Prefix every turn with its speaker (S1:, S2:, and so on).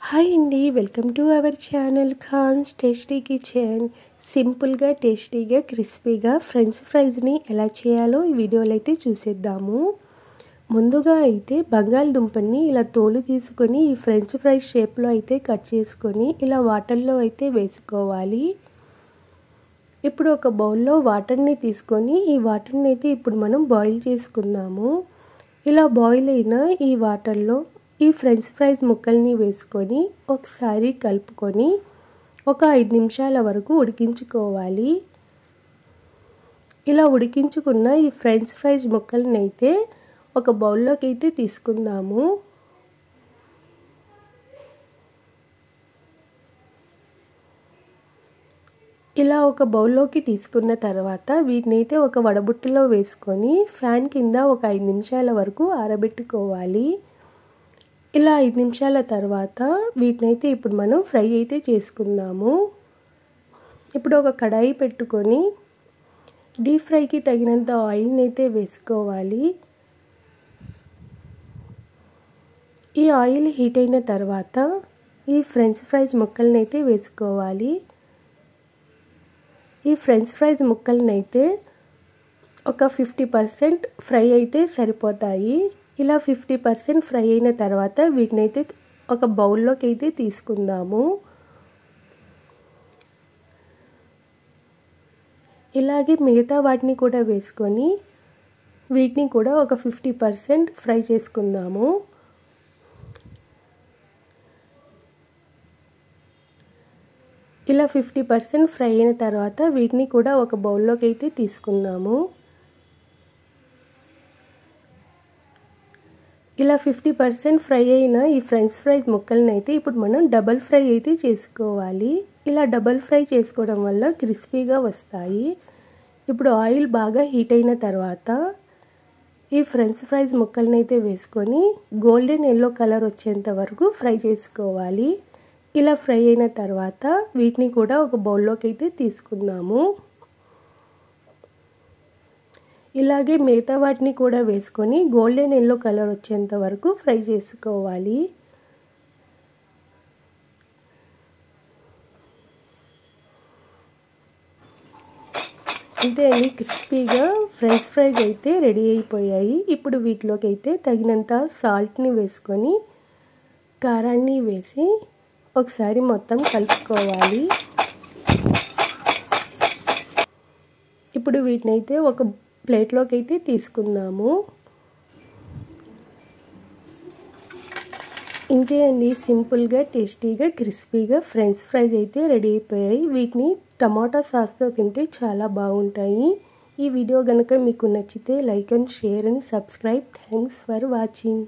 S1: Hi అండి, welcome to our channel Khan's tasty kitchen. సింపుల్గా టేస్టీగా క్రిస్పీగా ఫ్రెంచ్ ఫ్రైస్ని ఎలా చేయాలో ఈ వీడియోలో అయితే చూసేద్దాము. ముందుగా అయితే బంగాళదుంపని ఇలా తోలు తీసుకొని ఈ ఫ్రెంచ్ ఫ్రైస్ షేప్లో అయితే కట్ చేసుకొని ఇలా వాటర్లో అయితే వేసుకోవాలి. ఇప్పుడు ఒక బౌల్లో వాటర్ని తీసుకొని ఈ వాటర్ని అయితే ఇప్పుడు మనం బాయిల్ చేసుకుందాము. ఇలా బాయిల్ అయిన ఈ వాటర్లో ఈ ఫ్రెంచ్ ఫ్రైస్ ముక్కల్ని వేసుకొని ఒకసారి కలుపుకొని ఒక 5 నిమిషాల వరకు ఉడికించుకోవాలి. ఇలా ఉడికించుకున్న ఈ ఫ్రెంచ్ ఫ్రైస్ ముక్కల్ని అయితే ఒక బౌల్లోకి అయితే తీసుకుందాము. ఇలా ఒక బౌల్లోకి తీసుకున్న తర్వాత వీటిని అయితే ఒక వడబుట్టలో వేసుకొని ఫ్యాన్ కింద ఒక 5 నిమిషాల వరకు ఆరబెట్టుకోవాలి. ఇలా 5 నిమిషాల తర్వాత వీటినైతే ఇప్పుడు మనం ఫ్రై అయితే చేసుకుందాము. ఇప్పుడు ఒక కడాయి పెట్టుకొని డీప్ ఫ్రైకి తగినంత ఆయిల్ని అయితే వేసుకోవాలి. ఈ ఆయిల్ హీట్ అయిన తర్వాత ఈ ఫ్రెంచ్ ఫ్రైస్ ముక్కల్ని అయితే వేసుకోవాలి. ఈ ఫ్రెంచ్ ఫ్రైస్ ముక్కల్ని అయితే ఒక 50% ఫ్రై అయితే సరిపోతాయి. ఇలా 50% ఫ్రై అయిన తర్వాత వీటినైతే ఒక బౌల్లోకి అయితే తీసుకుందాము. ఇలాగే మిగతా వాటిని కూడా వేసుకొని వీటిని కూడా ఒక 50% ఫ్రై చేసుకుందాము. ఇలా 50% ఫ్రై అయిన తర్వాత వీటిని కూడా ఒక బౌల్లోకి అయితే తీసుకుందాము. ఇలా 50% ఫ్రై అయిన ఈ ఫ్రెంచ్ ఫ్రైస్ ముక్కల్ని అయితే ఇప్పుడు మనం డబల్ ఫ్రై అయితే చేసుకోవాలి. ఇలా డబల్ ఫ్రై చేసుకోవడం వల్ల క్రిస్పీగా వస్తాయి. ఇప్పుడు ఆయిల్ బాగా హీట్ అయిన తర్వాత ఈ ఫ్రెంచ్ ఫ్రైస్ ముక్కల్ని అయితే వేసుకొని గోల్డెన్ ఎల్లో కలర్ వచ్చేంత వరకు ఫ్రై చేసుకోవాలి. ఇలా ఫ్రై అయిన తర్వాత వీటిని కూడా ఒక బౌల్లోకి అయితే తీసుకుందాము. ఇలాగే మిగతా వాటిని కూడా వేసుకొని గోల్డెన్ ఎల్లో కలర్ వచ్చేంత వరకు ఫ్రై చేసుకోవాలి. అంతే అండి, క్రిస్పీగా ఫ్రెంచ్ ఫ్రైస్ అయితే రెడీ అయిపోయాయి. ఇప్పుడు వీటిలోకి అయితే తగినంత సాల్ట్ని వేసుకొని కారాన్ని వేసి ఒకసారి మొత్తం కలుపుకోవాలి. ఇప్పుడు వీటినైతే ఒక ప్లేట్లోకి అయితే తీసుకుందాము. ఇంతే అండి, సింపుల్గా టేస్టీగా క్రిస్పీగా ఫ్రెంచ్ ఫ్రైస్ అయితే రెడీ అయిపోయాయి. వీటిని టమాటా సాస్తో తింటే చాలా బాగుంటాయి. ఈ వీడియో కనుక మీకు నచ్చితే like and share and subscribe. Thanks for watching.